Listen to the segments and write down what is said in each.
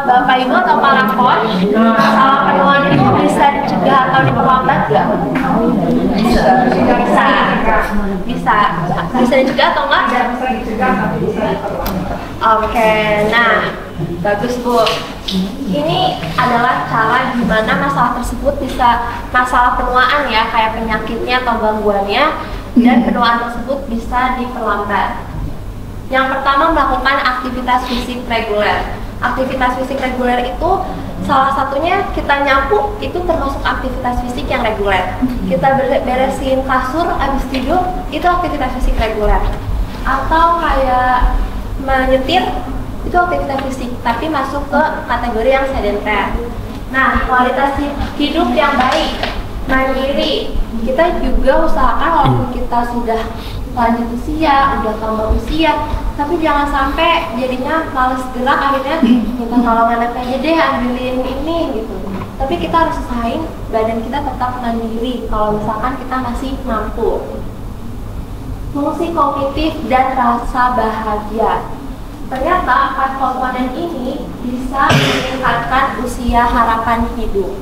Bapak Ibu atau para coach, masalah penuaan itu bisa dicegah atau diperlambat nggak? Bisa dicegah atau enggak? Oke, nah bagus Bu. Ini adalah cara gimana masalah tersebut masalah penuaan ya, kayak penyakitnya atau gangguannya, dan penuaan tersebut bisa diperlambat. Yang pertama, melakukan aktivitas fisik reguler. Aktivitas fisik reguler itu salah satunya kita nyapu, itu termasuk aktivitas fisik yang reguler. Kita beresin kasur habis tidur, itu aktivitas fisik reguler. Atau kayak menyetir, itu aktivitas fisik, tapi masuk ke kategori yang sedenter. Nah, kualitas hidup yang baik, mandiri, kita juga usahakan walaupun kita sudah lanjut usia, udah tambah usia, tapi jangan sampai jadinya males gerak, akhirnya minta tolong anak aja deh ambilin ini gitu. Tapi kita harus usahain badan kita tetap mandiri kalau misalkan kita masih mampu. Fungsi kognitif dan rasa bahagia. Ternyata 4 komponen ini bisa meningkatkan usia harapan hidup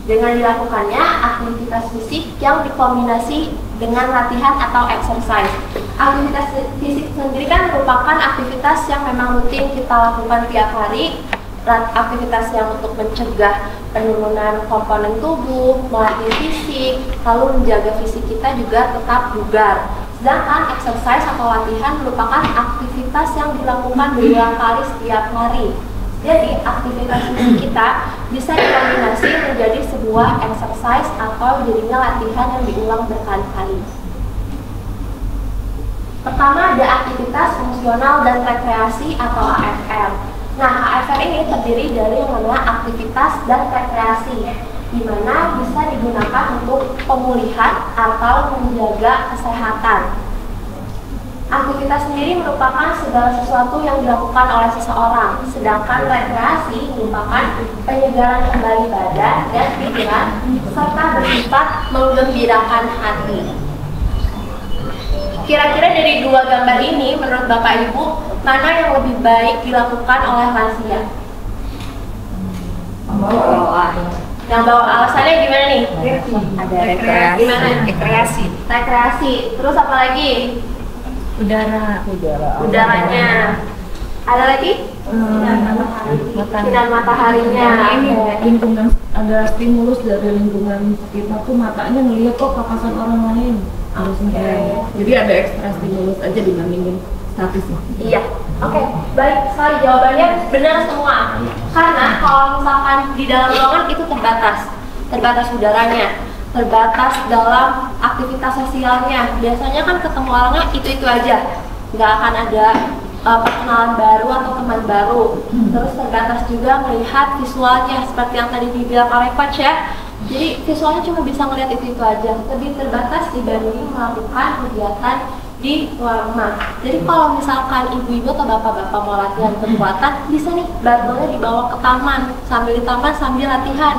dengan dilakukannya aktivitas fisik yang dikombinasi dengan latihan atau exercise. Aktivitas fisik sendiri kan merupakan aktivitas yang memang rutin kita lakukan tiap hari, aktivitas yang untuk mencegah penurunan komponen tubuh, melatih fisik, lalu menjaga fisik kita juga tetap bugar. Sedangkan exercise atau latihan merupakan aktivitas yang dilakukan berulang kali setiap hari. Jadi aktivitas fisik kita bisa dikombinasi menjadi sebuah exercise atau jadinya latihan yang diulang berkali-kali. Pertama ada aktivitas fungsional dan rekreasi atau AFR. Nah, AFR ini terdiri dari yang namanya aktivitas dan rekreasi, di mana bisa digunakan untuk pemulihan atau menjaga kesehatan. Aktivitas sendiri merupakan segala sesuatu yang dilakukan oleh seseorang, sedangkan rekreasi merupakan penyegaran kembali badan dan pikiran serta bersifat menggembirakan hati. Kira-kira dari 2 gambar ini, menurut Bapak Ibu, mana yang lebih baik dilakukan oleh lansia? Yang bawah, alasannya gimana nih? Ada rekreasi. Gimana? Rekreasi. Rekreasi. Terus apa lagi? Udaranya. Ada lagi? Sinar mataharinya. Ini lingkungan, ada stimulus dari lingkungan kita tuh, matanya ngelihat kok papasan orang lain harusnya. Jadi ada ekstra stimulus aja dibandingin statisnya. Iya. Oke, baik sekali jawabannya benar semua. Karena kalau misalkan di dalam ruangan itu terbatas udaranya, terbatas dalam aktivitas sosialnya. Biasanya kan ketemu orangnya itu aja, nggak akan ada perkenalan baru atau teman baru. Terus terbatas juga melihat visualnya seperti yang tadi dibilang oleh coach ya. Jadi visualnya cuma bisa melihat itu aja, lebih terbatas dibanding melakukan kegiatan di luar rumah. Jadi kalau misalkan ibu-ibu atau bapak-bapak mau latihan kekuatan, bisa nih barbelnya dibawa ke taman, sambil di taman sambil latihan.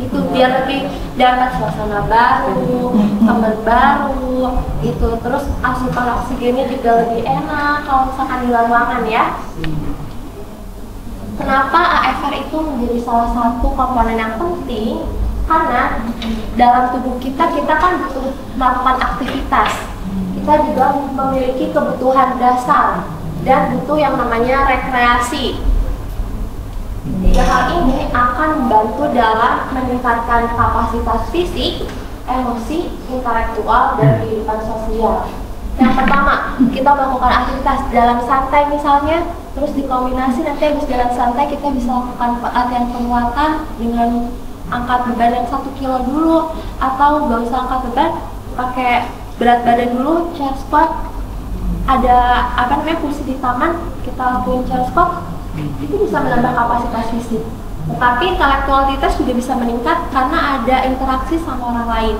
Itu biar lebih dapat suasana baru, teman baru, itu terus asupan oksigennya juga lebih enak kalau misalkan di ruangan ya. Kenapa AFR itu menjadi salah satu komponen yang penting? Karena dalam tubuh kita kan butuh melakukan aktivitas. Kita juga memiliki kebutuhan dasar dan butuh yang namanya rekreasi. 3 hal ini akan membantu dalam meningkatkan kapasitas fisik, emosi, intelektual, dan kehidupan sosial. Yang pertama, kita melakukan aktivitas jalan santai misalnya, terus dikombinasi nanti habis jalan santai kita bisa lakukan latihan penguatan dengan angkat beban yang 1 kilo dulu, atau gak usah angkat beban, pakai berat badan dulu, chair squat. Ada kursi di taman, kita lakuin chair squat, itu bisa menambah kapasitas fisik. Tetapi intelektualitas juga bisa meningkat karena ada interaksi sama orang lain.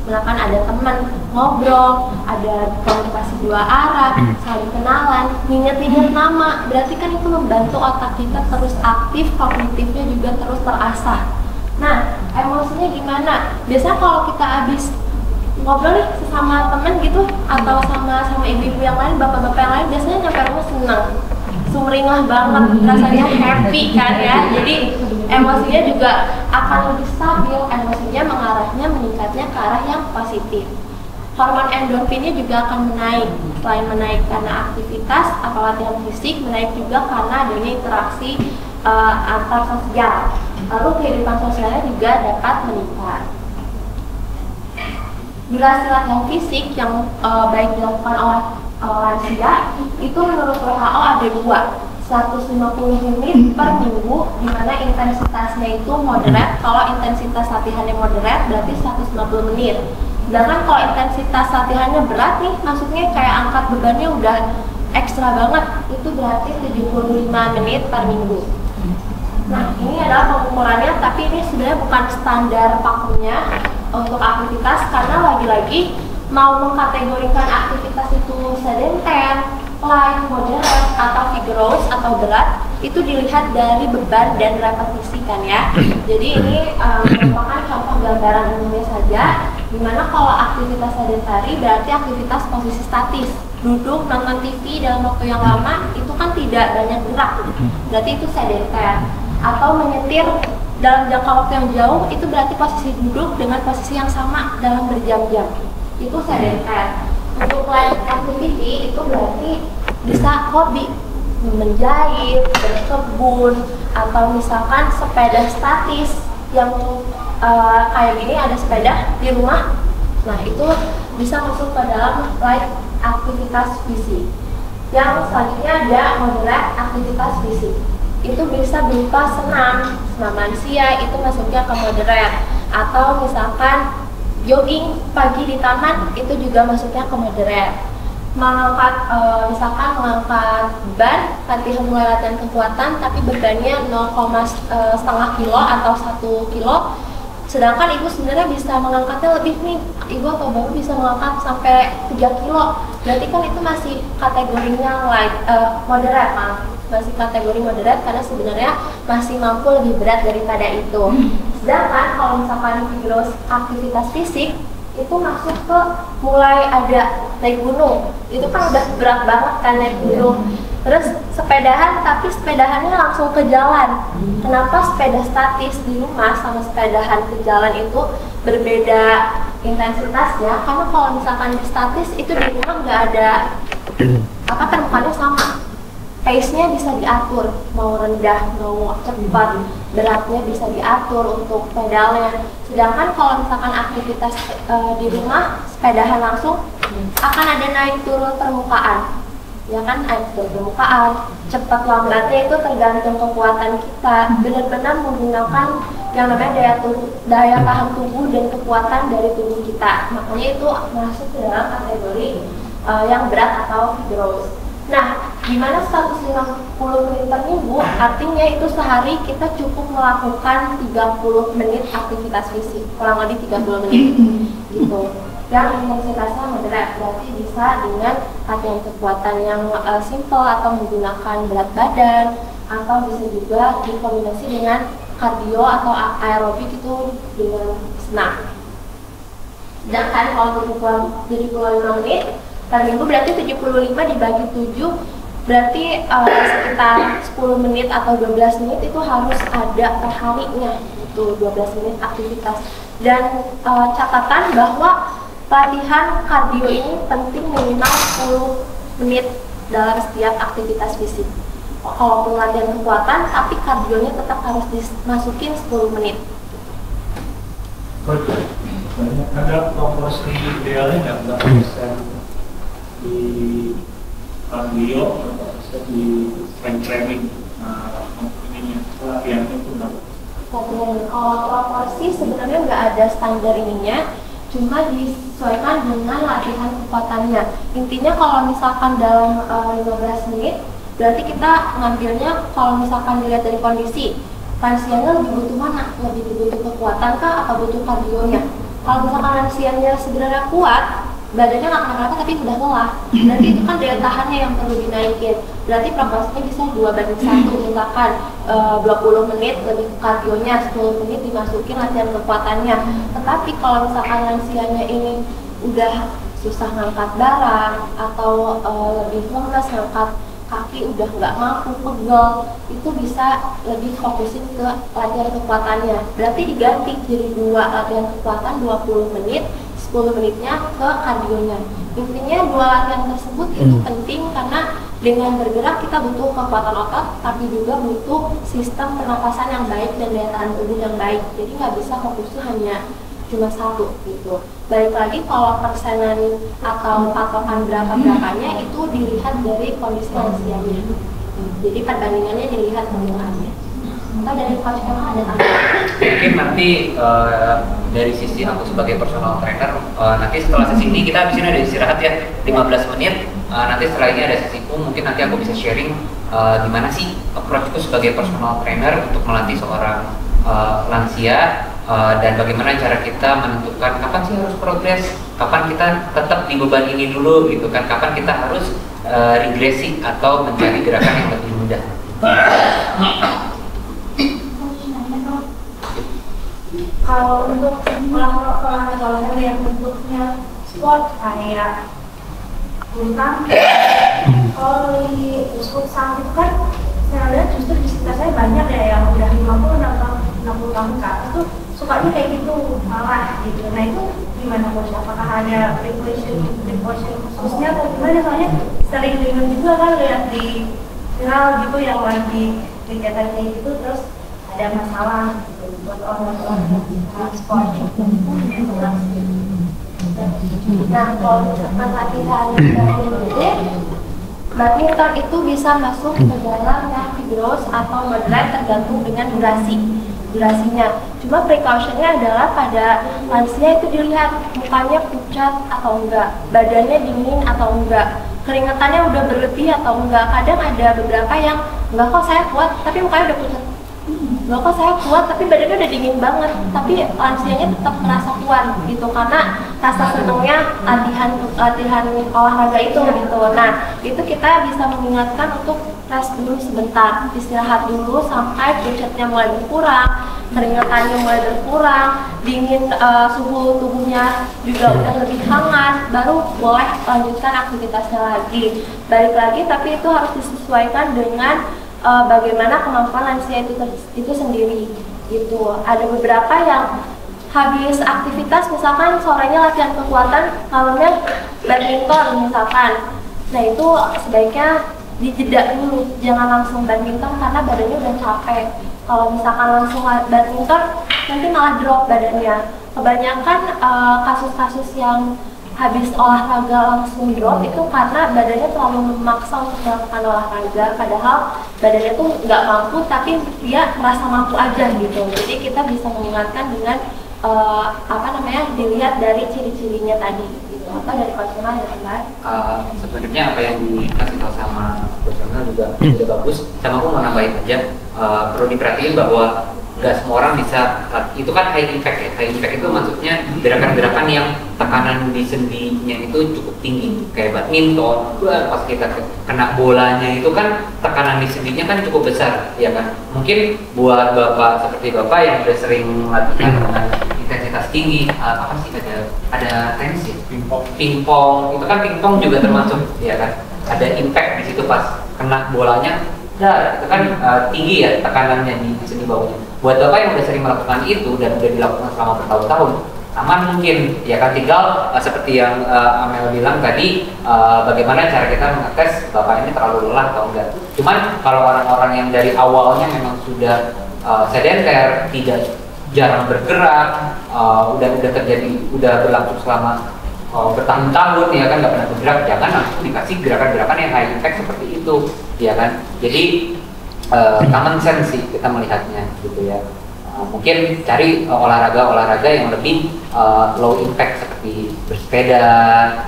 Misalkan ada teman ngobrol, ada komunikasi 2 arah, saling kenalan, ingat-ingat nama, berarti kan itu membantu otak kita terus aktif, kognitifnya juga terus terasah. Nah, emosinya gimana? Biasanya kalau kita habis ngobrol nih sesama temen gitu, atau sama ibu-ibu yang lain, bapak-bapak yang lain, biasanya nyampe rumah sumringah banget, rasanya happy kan ya. Jadi emosinya juga akan lebih stabil, emosinya meningkatnya ke arah yang positif. Hormon endorfinnya juga akan menaik. Selain menaik karena aktivitas atau latihan fisik, menaik juga karena adanya interaksi antar sosial. Lalu kehidupan sosialnya juga dapat meningkat. Durasi latihan fisik yang baik dilakukan oleh lansia itu menurut WHO ada 150 menit per minggu, di mana intensitasnya itu moderat. Kalau intensitas latihannya moderat berarti 150 menit. Sedangkan kalau intensitas latihannya berat nih, maksudnya kayak angkat bebannya udah ekstra banget, itu berarti 75 menit per minggu. Nah, ini adalah pengukurannya, tapi ini sebenarnya bukan standar pakunya untuk aktivitas, karena lagi-lagi mau mengkategorikan aktivitas itu sedenter, light, moderate, atau vigorous atau berat, itu dilihat dari beban dan repetisi kan ya. Jadi ini merupakan contoh gambaran umumnya saja, dimana kalau aktivitas sedentari berarti aktivitas posisi statis, duduk, nonton TV dalam waktu yang lama, itu kan tidak banyak gerak, berarti itu sedenter. Atau menyetir dalam jangka waktu yang jauh, itu berarti posisi duduk dengan posisi yang sama dalam berjam-jam, itu sedenter. Untuk light activity itu berarti bisa hobi, menjahit, berkebun, atau misalkan sepeda statis yang kayak gini, ada sepeda di rumah. Nah, itu bisa masuk ke dalam light aktivitas fisik. Yang selanjutnya ada moderate aktivitas fisik. Itu bisa berupa senam lansia, itu masuknya ke moderate. Atau misalkan jogging pagi di taman, itu juga masuknya ke moderate. Mengangkat, misalkan mengangkat beban, mulai latihan kekuatan, tapi bebannya 0,5 kilo atau 1 kilo. Sedangkan ibu sebenarnya bisa mengangkatnya lebih nih, ibu atau baru bisa mengangkat sampai 3 kilo. Berarti kan itu masih kategorinya light, moderate, masih kategori moderate, karena sebenarnya masih mampu lebih berat daripada itu. Sedangkan kalau misalkan vigorous aktivitas fisik, itu masuk ke mulai ada naik gunung, itu kan udah berat banget kan naik gunung. Terus sepedahan, tapi sepedahannya langsung ke jalan. Kenapa sepeda statis di rumah sama sepedahan ke jalan itu berbeda intensitasnya? Karena kalau misalkan di statis itu di rumah nggak ada permukaannya sama, pace-nya bisa diatur, mau rendah, mau cepat, beratnya bisa diatur untuk pedalnya. Sedangkan kalau misalkan aktivitas di rumah, sepedahan langsung, akan ada naik turun permukaan, ya kan, naik turun permukaan. Cepat lambatnya itu tergantung kekuatan kita, benar-benar menggunakan yang namanya daya tahan tubuh dan kekuatan dari tubuh kita. Makanya itu masuk ke dalam kategori yang berat atau vigorous. Nah, gimana 150 menit per minggu? Artinya itu sehari kita cukup melakukan 30 menit aktivitas fisik, kurang lebih 30 menit gitu. Yang intensitasnya moderat, berarti bisa dengan latihan kekuatan yang simple atau menggunakan berat badan, atau bisa juga dikombinasi dengan kardio atau aerobik itu dengan senam. Sedangkan kalau 75 menit per minggu berarti 75 dibagi 7, berarti sekitar 10 menit atau 12 menit itu harus ada per harinya, itu 12 menit aktivitas. Dan catatan bahwa latihan kardio ini penting minimal 10 menit dalam setiap aktivitas fisik. Kalaupun latihan kekuatan, tapi kardionya tetap harus dimasukin 10 menit. Ada proporsi idealnya nggak, berapa persen di kardio, berapa persen di strength training, latihannya itu berapa? Kalau proporsi sebenarnya nggak ada standar ininya, cuma disesuaikan dengan latihan kekuatannya. Intinya kalau misalkan dalam 15 menit, berarti kita ngambilnya, kalau misalkan dilihat dari kondisi, lansianya lebih butuh mana? Lebih butuh kekuatan kah atau butuh kardionya? Kalau misalkan lansianya sebenarnya kuat, badannya nggak kenapa-napa tapi udah lelah, berarti itu kan daya tahannya yang perlu dinaikin. Berarti proporsinya bisa 2:1, misalkan 20 menit lebih ke kardionya, 10 menit dimasukin latihan kekuatannya. Tetapi kalau misalkan lansianya ini udah susah ngangkat barang atau lebih lemas ngangkat kaki udah nggak mampu, pegel, itu bisa lebih fokusin ke latihan kekuatannya. Berarti diganti jadi 2 latihan kekuatan 20 menit, 10 menitnya ke kardionya. Intinya 2 latihan tersebut itu penting karena dengan bergerak kita butuh kekuatan otot, tapi juga butuh sistem pernapasan yang baik dan daya tahan tubuh yang baik. Jadi nggak bisa fokusnya hanya cuma satu gitu. Balik lagi kalau persenan atau patokan berapa gerakannya itu dilihat dari kondisi lansianya. Jadi perbandingannya dilihat penggunaannya. Atau dari coach yang ada tambahan. Mungkin nanti dari sisi aku sebagai personal trainer, nanti setelah sesi ini kita habis ini ada istirahat ya 15 menit. Nanti setelah ini ada sesiku, mungkin nanti aku bisa sharing gimana sih approachku sebagai personal trainer untuk melatih seorang lansia, dan bagaimana cara kita menentukan kapan sih harus progres, kapan kita tetap di beban ini dulu gitu kan, kapan kita harus regresi atau mencari gerakan yang lebih mudah. Kalau untuk olahraga yang bentuknya sport kayak bulu tangkis, volley, futsal itu kan saya lihat justru di sekitar saya banyak ya yang udah 50 tahun ke atas tuh sukanya kayak gitu, malah gitu. Nah itu gimana coach? Apakah ada precaution khususnya atau gimana? Soalnya sering dengar juga kan lihat di viral gitu yang lagi kegiatan kayak gitu terus ada masalah gitu buat orang-orang sport. Nah, kalau misalkan latihan badminton itu bisa masuk ke dalam yang vigorous atau moderate tergantung dengan durasinya. Cuma precautionnya adalah pada lansia itu dilihat mukanya pucat atau enggak, badannya dingin atau enggak, keringatannya udah berlebih atau enggak. Kadang ada beberapa yang enggak kok saya kuat tapi mukanya udah pucat, enggak kok saya kuat tapi badannya udah dingin banget, tapi lansianya tetap merasa kuat gitu karena rasa senangnya latihan olahraga itu gitu. Nah itu kita bisa mengingatkan untuk rest dulu sebentar, istirahat dulu sampai pucatnya mulai berkurang, keringatannya mulai berkurang, dingin, suhu tubuhnya juga udah lebih hangat, baru boleh lanjutkan aktivitasnya lagi. Balik lagi tapi itu harus disesuaikan dengan bagaimana kemampuan lansia itu sendiri gitu. Ada beberapa yang habis aktivitas misalkan sorenya latihan kekuatan, malamnya badminton misalkan. Nah itu sebaiknya dijeda dulu, jangan langsung badminton karena badannya udah capek. Kalau misalkan langsung badminton nanti malah drop badannya. Kebanyakan kasus-kasus yang habis olahraga langsung drop itu karena badannya terlalu memaksa untuk melakukan olahraga, padahal badannya tuh nggak mampu tapi dia merasa mampu aja gitu. Jadi kita bisa mengingatkan dengan dilihat dari ciri-cirinya tadi gitu, atau dari konsumen yang lain. Sebenarnya apa yang dikasih tahu sama konsumen juga sudah bagus. Sama aku mau nambahin aja, perlu diperhatiin bahwa nggak semua orang bisa, itu kan high impact ya. High impact itu maksudnya gerakan-gerakan yang tekanan di sendinya itu cukup tinggi, kayak badminton. Pas kita kena bolanya itu kan tekanan di sendinya kan cukup besar, ya kan. Mungkin buat bapak seperti bapak yang udah sering latihan dengan intensitas tinggi, apa sih ada tenis ya, pingpong itu kan, pingpong juga termasuk, ya kan. Ada impact di situ pas kena bolanya. Nah, itu kan tinggi ya tekanannya di sendi bawahnya. Buat bapak yang udah sering melakukan itu dan udah dilakukan selama bertahun-tahun, aman mungkin, ya kan. Tinggal seperti yang Amel bilang tadi, bagaimana cara kita mengetes bapak ini terlalu lelah atau enggak. Cuman kalau orang-orang yang dari awalnya memang sudah sedenter, tidak jarang bergerak, udah berlangsung selama bertahun-tahun, ya kan, nggak pernah bergerak, jangan langsung dikasih gerakan-gerakan yang high impact seperti itu, ya kan. Jadi common sense sih kita melihatnya gitu ya. Mungkin cari olahraga yang lebih low impact seperti bersepeda,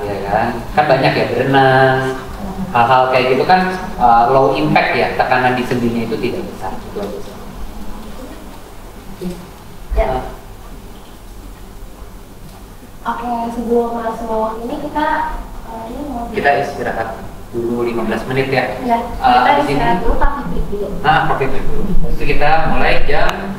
ya kan banyak ya, berenang, hal-hal kayak gitu kan low impact ya, tekanan di sendinya itu tidak besar gitu aja. Ya. Oke, sebelum masuk ini kita istirahat dulu 15 menit ya. Ya, kita istirahat dulu, tapi break dulu. Coffee break dulu. Terus kita mulai jam